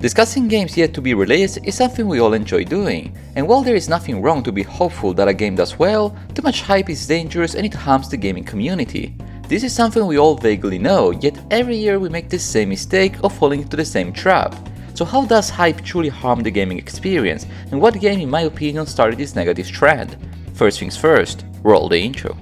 Discussing games yet to be released is something we all enjoy doing, and while there is nothing wrong to be hopeful that a game does well, too much hype is dangerous and it harms the gaming community. This is something we all vaguely know, yet every year we make the same mistake of falling into the same trap. So how does hype truly harm the gaming experience, and what game in my opinion started this negative trend? First things first, roll the intro.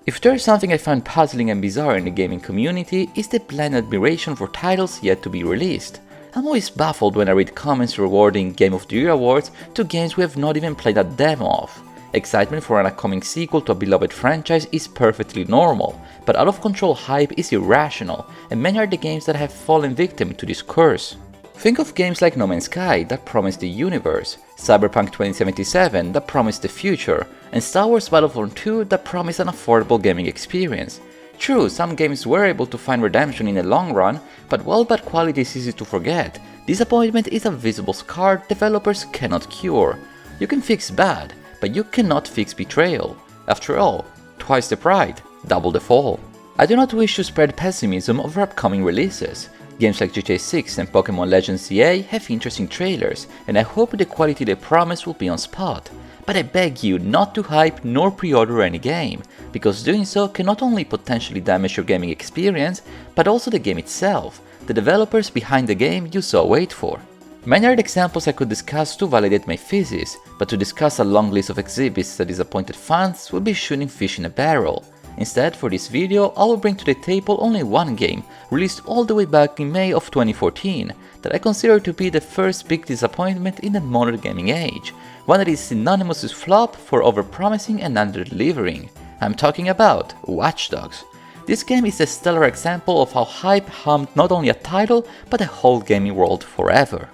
If there is something I find puzzling and bizarre in the gaming community, is the blind admiration for titles yet to be released. I'm always baffled when I read comments rewarding Game of the Year awards to games we have not even played a demo of. Excitement for an upcoming sequel to a beloved franchise is perfectly normal, but out of control hype is irrational, and many are the games that have fallen victim to this curse. Think of games like No Man's Sky that promised the universe, Cyberpunk 2077 that promised the future, and Star Wars Battlefront 2 that promised an affordable gaming experience. True, some games were able to find redemption in the long run, but while bad quality is easy to forget, disappointment is a visible scar developers cannot cure. You can fix bad, but you cannot fix betrayal. After all, twice the pride, double the fall. I do not wish to spread pessimism over upcoming releases. Games like GTA 6 and Pokemon Legends CA have interesting trailers, and I hope the quality they promise will be on spot. But I beg you not to hype nor pre-order any game, because doing so can not only potentially damage your gaming experience, but also the game itself, the developers behind the game you so wait for. Many are the examples I could discuss to validate my thesis, but to discuss a long list of exhibits that disappointed fans would be shooting fish in a barrel. Instead, for this video, I will bring to the table only one game, released all the way back in May of 2014, that I consider to be the first big disappointment in the modern gaming age, one that is synonymous with flop for overpromising and under-delivering. I'm talking about Watch Dogs. This game is a stellar example of how hype harmed not only a title, but the whole gaming world forever.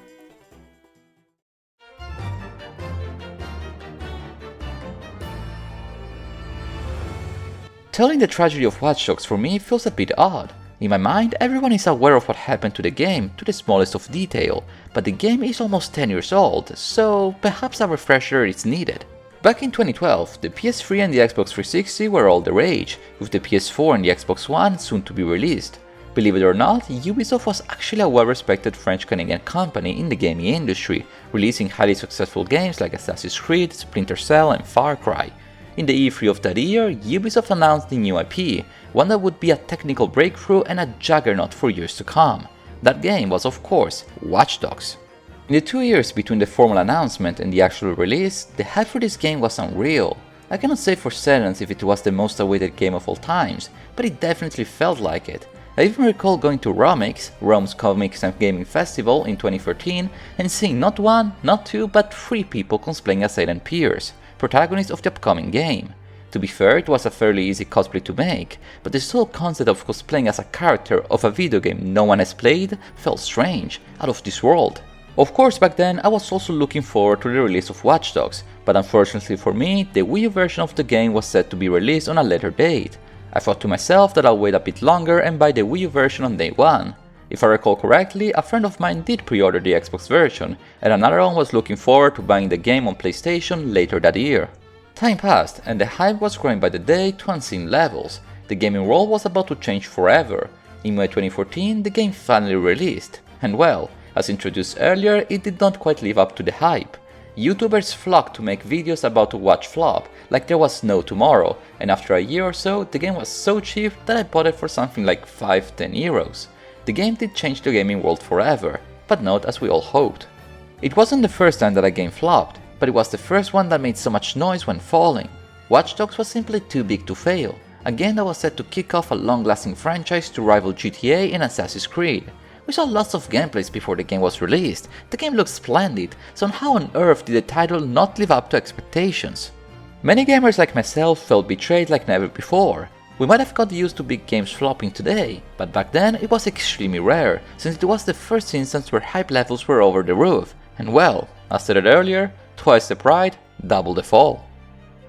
Telling the tragedy of Watch Dogs for me feels a bit odd. In my mind, everyone is aware of what happened to the game to the smallest of detail, but the game is almost 10 years old, so perhaps a refresher is needed. Back in 2012, the PS3 and the Xbox 360 were all the rage, with the PS4 and the Xbox One soon to be released. Believe it or not, Ubisoft was actually a well-respected French-Canadian company in the gaming industry, releasing highly successful games like Assassin's Creed, Splinter Cell and Far Cry. In the E3 of that year, Ubisoft announced the new IP, one that would be a technical breakthrough and a juggernaut for years to come. That game was of course Watch Dogs. In the 2 years between the formal announcement and the actual release, the hype for this game was unreal. I cannot say for certain if it was the most awaited game of all times, but it definitely felt like it. I even recall going to Romix, Rome's Comics and Gaming Festival in 2013, and seeing not one, not two, but 3 people cosplaying as Aiden Pierce, protagonist of the upcoming game. To be fair, it was a fairly easy cosplay to make, but the sole concept of cosplaying as a character of a video game no one has played felt strange, out of this world. Of course, back then I was also looking forward to the release of Watch Dogs, but unfortunately for me, the Wii U version of the game was set to be released on a later date. I thought to myself that I'll wait a bit longer and buy the Wii U version on day one. If I recall correctly, a friend of mine did pre-order the Xbox version, and another one was looking forward to buying the game on PlayStation later that year. Time passed, and the hype was growing by the day to unseen levels. The gaming world was about to change forever. In May 2014, the game finally released, and well, as introduced earlier, it did not quite live up to the hype. YouTubers flocked to make videos about the Watch flop, like there was no tomorrow, and after a year or so, the game was so cheap that I bought it for something like 5–10 euros. The game did change the gaming world forever, but not as we all hoped. It wasn't the first time that a game flopped, but it was the first one that made so much noise when falling. Watch Dogs was simply too big to fail, a game that was set to kick off a long-lasting franchise to rival GTA and Assassin's Creed. We saw lots of gameplays before the game was released, the game looked splendid, so how on earth did the title not live up to expectations? Many gamers like myself felt betrayed like never before. We might have got used to big games flopping today, but back then it was extremely rare, since it was the first instance where hype levels were over the roof, and well, as stated earlier, twice the pride, double the fall.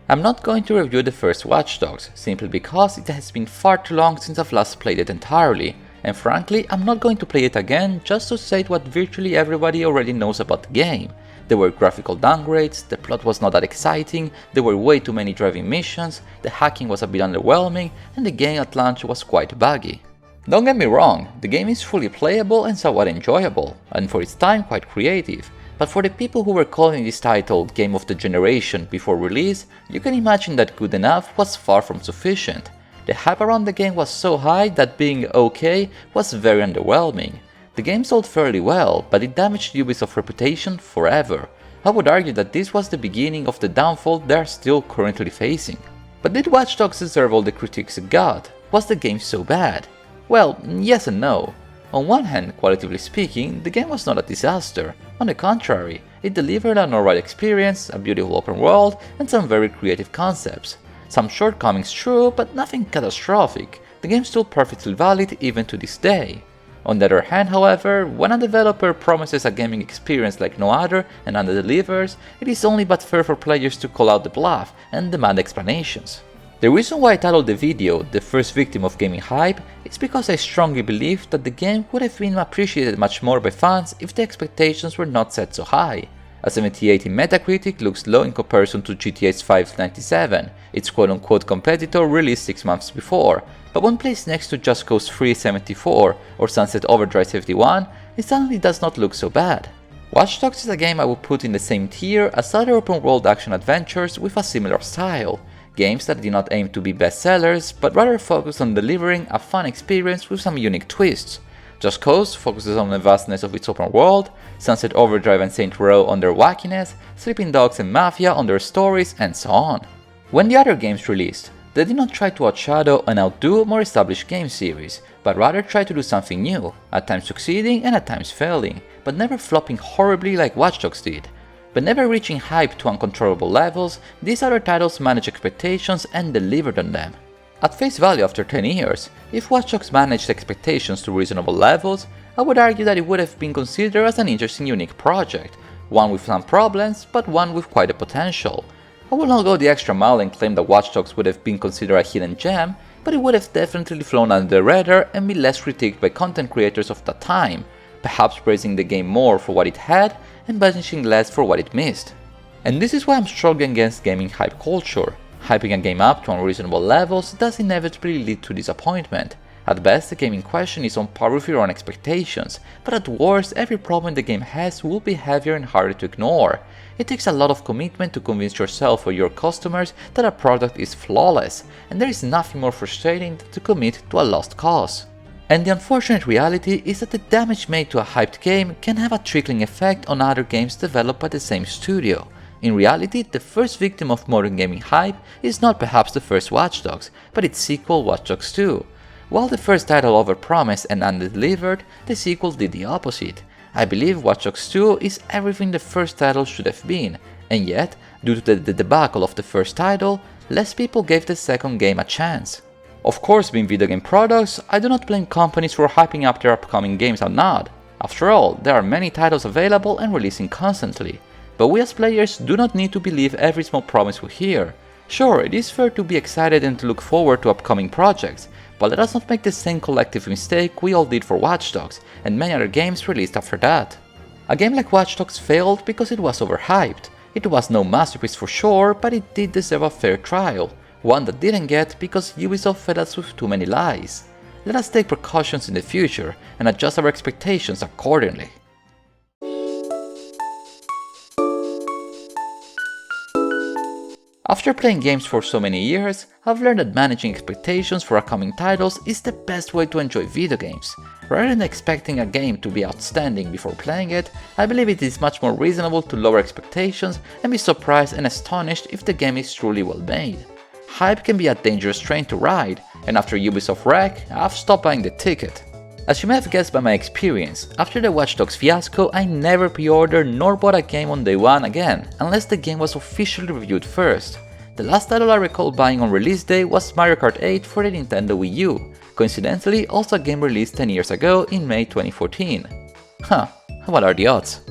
I'm not going to review the first Watch Dogs, simply because it has been far too long since I've last played it entirely, and frankly I'm not going to play it again just to say what virtually everybody already knows about the game. There were graphical downgrades, the plot was not that exciting, there were way too many driving missions, the hacking was a bit underwhelming, and the game at launch was quite buggy. Don't get me wrong, the game is fully playable and somewhat enjoyable, and for its time quite creative, but for the people who were calling this title Game of the Generation before release, you can imagine that good enough was far from sufficient. The hype around the game was so high that being okay was very underwhelming. The game sold fairly well, but it damaged Ubisoft's reputation forever. I would argue that this was the beginning of the downfall they are still currently facing. But did Watch Dogs deserve all the critiques it got? Was the game so bad? Well, yes and no. On one hand, qualitatively speaking, the game was not a disaster. On the contrary, it delivered an alright experience, a beautiful open world, and some very creative concepts. Some shortcomings true, but nothing catastrophic. The game is still perfectly valid even to this day. On the other hand, however, when a developer promises a gaming experience like no other and under-delivers, it is only but fair for players to call out the bluff and demand explanations. The reason why I titled the video "The First Victim of Gaming Hype" is because I strongly believe that the game would have been appreciated much more by fans if the expectations were not set so high. A 78 in Metacritic looks low in comparison to GTA's 597, its quote-unquote competitor released 6 months before, but when placed next to Just Cause 3 74 or Sunset Overdrive 71, it suddenly does not look so bad. Watch Dogs is a game I would put in the same tier as other open-world action adventures with a similar style, games that did not aim to be bestsellers but rather focus on delivering a fun experience with some unique twists. Just Cause focuses on the vastness of its open world, Sunset Overdrive and Saints Row on their wackiness, Sleeping Dogs and Mafia on their stories, and so on. When the other games released, they did not try to outshadow and outdo more established game series, but rather try to do something new, at times succeeding and at times failing, but never flopping horribly like Watch Dogs did. But never reaching hype to uncontrollable levels, these other titles managed expectations and delivered on them. At face value after 10 years, if Watch Dogs managed expectations to reasonable levels, I would argue that it would have been considered as an interesting unique project, one with some problems, but one with quite a potential. I will not go the extra mile and claim that Watch Dogs would have been considered a hidden gem, but it would have definitely flown under the radar and been less critiqued by content creators of that time, perhaps praising the game more for what it had and banishing less for what it missed. And this is why I'm strong against gaming hype culture. Hyping a game up to unreasonable levels does inevitably lead to disappointment. At best, the game in question is on par with your own expectations, but at worst, every problem the game has will be heavier and harder to ignore. It takes a lot of commitment to convince yourself or your customers that a product is flawless, and there is nothing more frustrating than to commit to a lost cause. And the unfortunate reality is that the damage made to a hyped game can have a trickling effect on other games developed by the same studio. In reality, the first victim of modern gaming hype is not perhaps the first Watch Dogs, but its sequel Watch Dogs 2. While the first title overpromised and under-delivered, the sequel did the opposite. I believe Watch Dogs 2 is everything the first title should have been, and yet, due to the debacle of the first title, less people gave the second game a chance. Of course, being video game products, I do not blame companies for hyping up their upcoming games or not. After all, there are many titles available and releasing constantly. But we as players do not need to believe every small promise we hear. Sure, it is fair to be excited and to look forward to upcoming projects, but let us not make the same collective mistake we all did for Watch Dogs and many other games released after that. A game like Watch Dogs failed because it was overhyped. It was no masterpiece for sure, but it did deserve a fair trial, one that didn't get because Ubisoft fed us with too many lies. Let us take precautions in the future and adjust our expectations accordingly. After playing games for so many years, I've learned that managing expectations for upcoming titles is the best way to enjoy video games. Rather than expecting a game to be outstanding before playing it, I believe it is much more reasonable to lower expectations and be surprised and astonished if the game is truly well made. Hype can be a dangerous train to ride, and after Ubisoft wreck, I've stopped buying the ticket. As you may have guessed by my experience, after the Watch Dogs fiasco, I never pre-ordered nor bought a game on day one again, unless the game was officially reviewed first. The last title I recall buying on release day was Mario Kart 8 for the Nintendo Wii U, coincidentally also a game released 10 years ago in May 2014. What are the odds?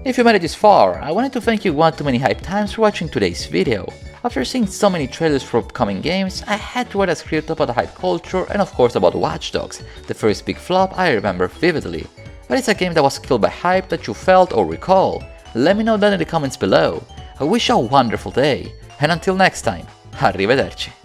If you made it this far, I wanted to thank you one too many hype times for watching today's video. After seeing so many trailers for upcoming games, I had to write a script about the hype culture and of course about Watch Dogs, the first big flop I remember vividly. But it's a game that was killed by hype that you felt or recall. Let me know down in the comments below. I wish you a wonderful day, and until next time, arrivederci.